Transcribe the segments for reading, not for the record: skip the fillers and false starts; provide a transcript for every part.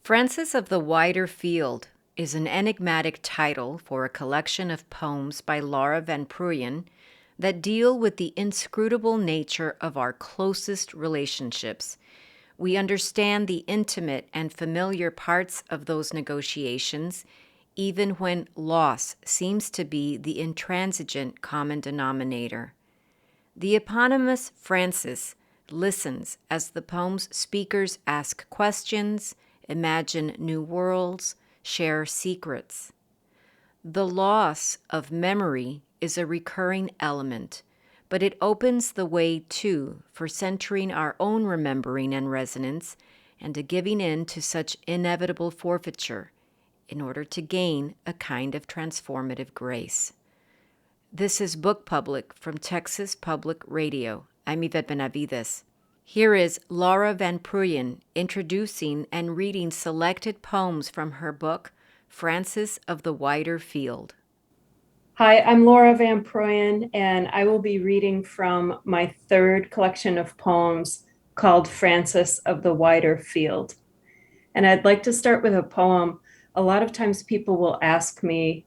Francis of the Wider Field is an enigmatic title for a collection of poems by Laura Van Prooyen that deal with the inscrutable nature of our closest relationships. We understand the intimate and familiar parts of those negotiations, even when loss seems to be the intransigent common denominator. The eponymous Francis listens as the poem's speakers ask questions, imagine new worlds, share secrets. The loss of memory is a recurring element, but it opens the way, too, for centering our own remembering and resonance and to giving in to such inevitable forfeiture in order to gain a kind of transformative grace. This is Book Public from Texas Public Radio. I'm Yvette Benavides. Here is Laura Van Prooyen introducing and reading selected poems from her book, Francis of the Wider Field. Hi, I'm Laura Van Prooyen, and I will be reading from my third collection of poems called Francis of the Wider Field. And I'd like to start with a poem. A lot of times people will ask me,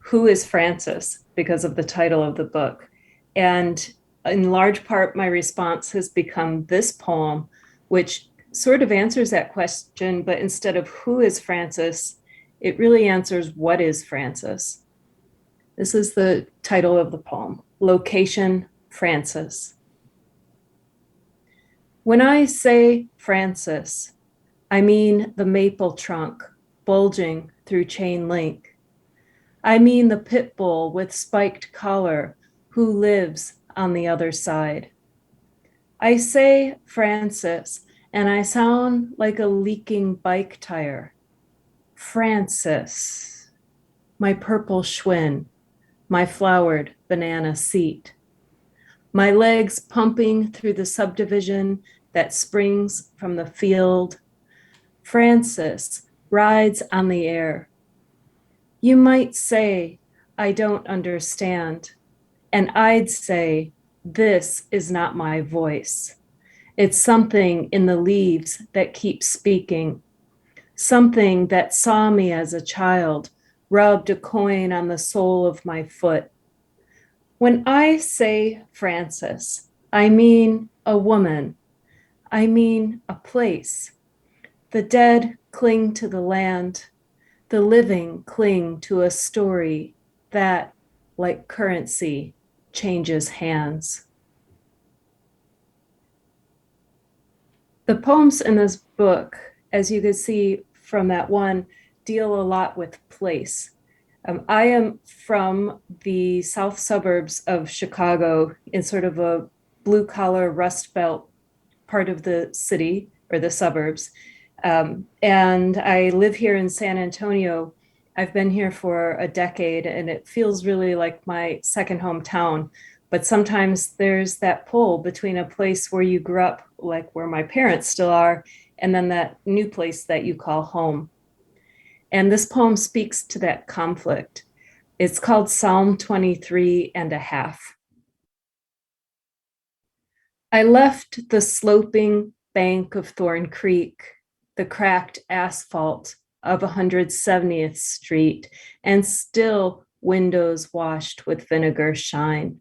who is Francis? Because of the title of the book. And in large part, my response has become this poem, which sort of answers that question, but instead of who is Francis, it really answers what is Francis. This is the title of the poem, Location Francis. When I say Francis, I mean the maple trunk bulging through chain link. I mean the pit bull with spiked collar who lives on the other side. I say Francis, and I sound like a leaking bike tire. Francis, my purple Schwinn, my flowered banana seat, my legs pumping through the subdivision that springs from the field. Francis rides on the air. You might say, I don't understand, and I'd say, this is not my voice. It's something in the leaves that keeps speaking, something that saw me as a child, rubbed a coin on the sole of my foot. When I say Francis, I mean a woman. I mean a place. The dead cling to the land. The living cling to a story that, like currency, changes hands. The poems in this book, as you can see from that one, deal a lot with place. I am from the south suburbs of Chicago in sort of a blue collar Rust Belt part of the city or the suburbs. And I live here in San Antonio. I've been here for a decade and it feels really like my second hometown. But sometimes there's that pull between a place where you grew up, like where my parents still are, and then that new place that you call home. And this poem speaks to that conflict. It's called Psalm 23 and a half. I left the sloping bank of Thorn Creek, the cracked asphalt of 170th Street, and still windows washed with vinegar shine.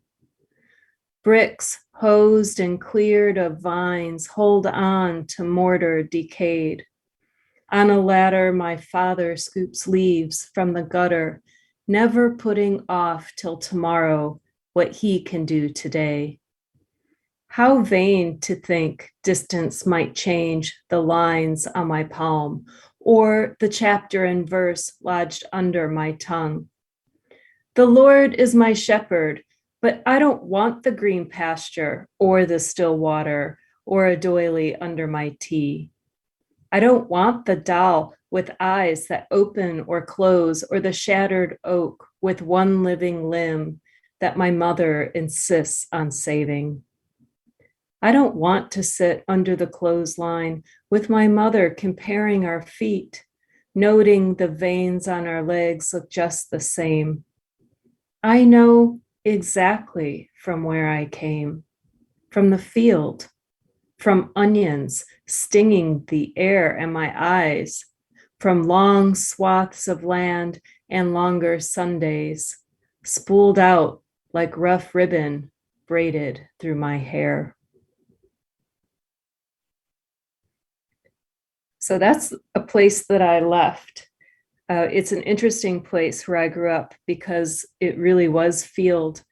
Bricks hosed and cleared of vines hold on to mortar decayed. On a ladder, my father scoops leaves from the gutter, never putting off till tomorrow what he can do today. How vain to think distance might change the lines on my palm or the chapter and verse lodged under my tongue. The Lord is my shepherd, but I don't want the green pasture or the still water or a doily under my tea. I don't want the doll with eyes that open or close or the shattered oak with one living limb that my mother insists on saving. I don't want to sit under the clothesline with my mother comparing our feet, noting the veins on our legs look just the same. I know exactly from where I came, from the field, from onions stinging the air and my eyes, from long swaths of land and longer Sundays, spooled out like rough ribbon braided through my hair. So that's a place that I left. It's an interesting place where I grew up because it really was field,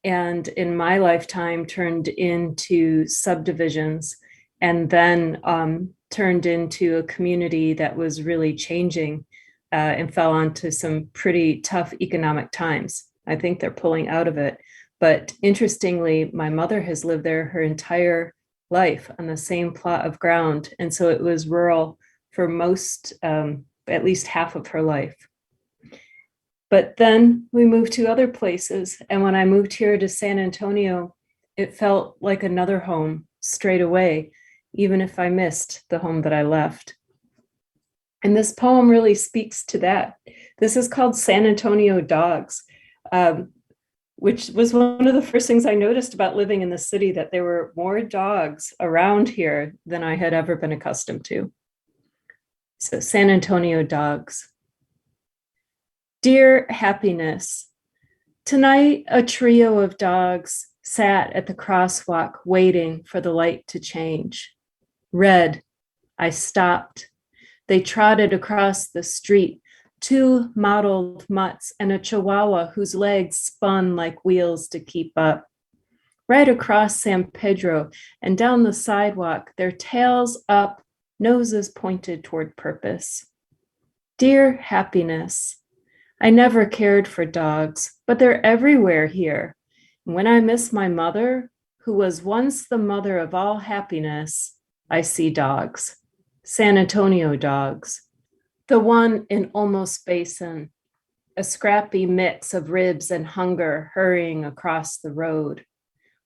and in my lifetime turned into subdivisions, and then turned into a community that was really changing, and fell onto some pretty tough economic times. I think they're pulling out of it. But interestingly, my mother has lived there her entire life on the same plot of ground. And so it was rural for most, at least half of her life. But then we moved to other places. And when I moved here to San Antonio, it felt like another home straight away, even if I missed the home that I left. And this poem really speaks to that. This is called San Antonio Dogs, which was one of the first things I noticed about living in the city, that there were more dogs around here than I had ever been accustomed to. So San Antonio Dogs. Dear happiness, tonight a trio of dogs sat at the crosswalk waiting for the light to change. Red, I stopped. They trotted across the street, two mottled mutts and a chihuahua whose legs spun like wheels to keep up. Right across San Pedro and down the sidewalk, their tails up, noses pointed toward purpose. Dear happiness, I never cared for dogs, but they're everywhere here. And when I miss my mother, who was once the mother of all happiness, I see dogs. San Antonio dogs. The one in Olmos Basin, a scrappy mix of ribs and hunger hurrying across the road.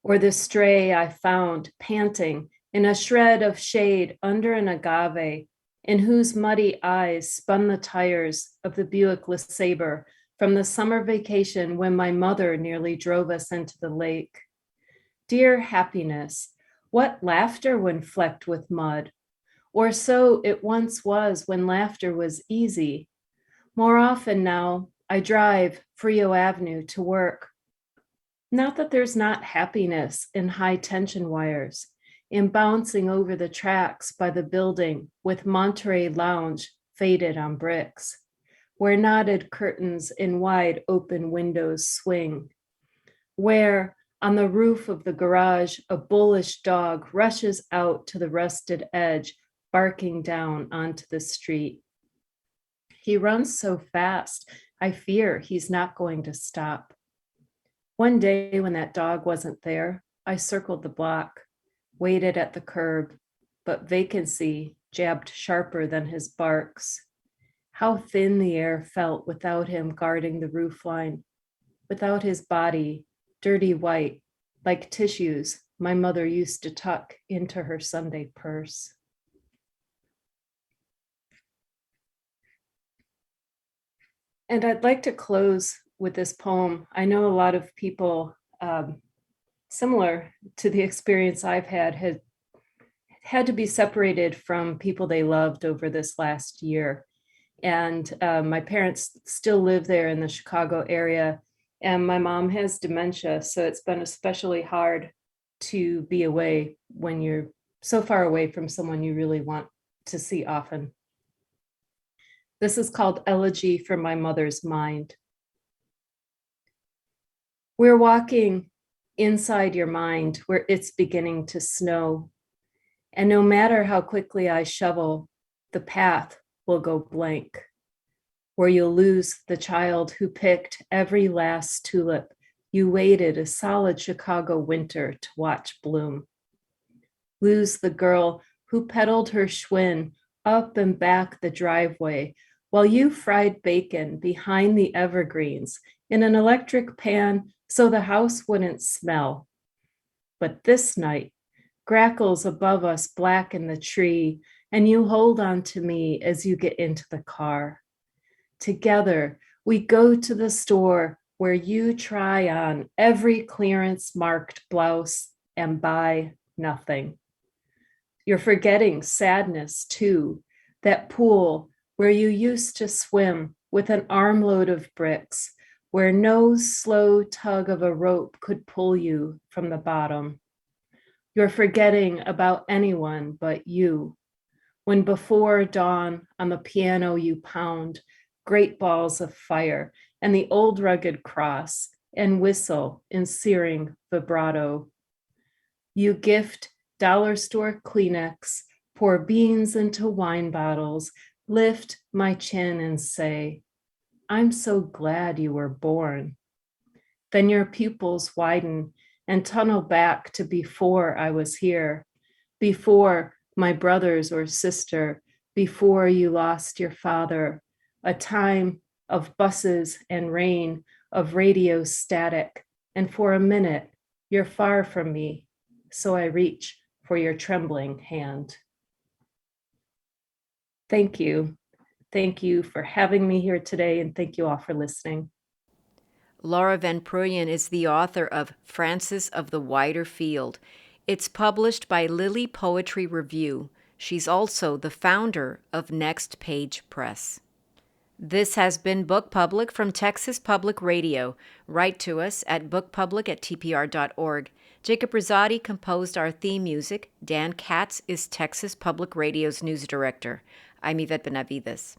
Or the stray I found panting in a shred of shade under an agave, in whose muddy eyes spun the tires of the Buick LeSabre from the summer vacation when my mother nearly drove us into the lake. Dear happiness, what laughter when flecked with mud? Or so it once was when laughter was easy. More often now, I drive Frio Avenue to work. Not that there's not happiness in high tension wires, in bouncing over the tracks by the building with Monterey Lounge faded on bricks, where knotted curtains in wide open windows swing, where on the roof of the garage, a bullish dog rushes out to the rusted edge, barking down onto the street. He runs so fast, I fear he's not going to stop. One day when that dog wasn't there, I circled the block, waited at the curb, but vacancy jabbed sharper than his barks. How thin the air felt without him guarding the roofline, without his body, dirty white, like tissues my mother used to tuck into her Sunday purse. And I'd like to close with this poem. I know a lot of people, similar to the experience I've had to be separated from people they loved over this last year. And my parents still live there in the Chicago area, and my mom has dementia, so it's been especially hard to be away when you're so far away from someone you really want to see often. This is called Elegy for My Mother's Mind. We're walking inside your mind where it's beginning to snow. And no matter how quickly I shovel, the path will go blank, where you'll lose the child who picked every last tulip you waited a solid Chicago winter to watch bloom. Lose the girl who pedaled her Schwinn up and back the driveway while you fried bacon behind the evergreens in an electric pan so the house wouldn't smell. But this night, grackles above us blacken the tree, and you hold on to me as you get into the car. Together, we go to the store where you try on every clearance marked blouse and buy nothing. You're forgetting sadness too, that pool where you used to swim with an armload of bricks, where no slow tug of a rope could pull you from the bottom. You're forgetting about anyone but you, when before dawn on the piano you pound great balls of fire and the old rugged cross and whistle in searing vibrato. You gift dollar store Kleenex, pour beans into wine bottles, lift my chin and say, I'm so glad you were born. Then your pupils widen and tunnel back to before I was here, before my brothers or sister, before you lost your father, a time of buses and rain, of radio static, and for a minute, you're far from me, so I reach for your trembling hand. Thank you. Thank you for having me here today, and thank you all for listening. Laura Van Prooyen is the author of Frances of the Wider Field. It's published by Lily Poetry Review. She's also the founder of Next Page Press. This has been Book Public from Texas Public Radio. Write to us at bookpublic@tpr.org. Jacob Rosati composed our theme music. Dan Katz is Texas Public Radio's news director. I'm Yvette Benavides.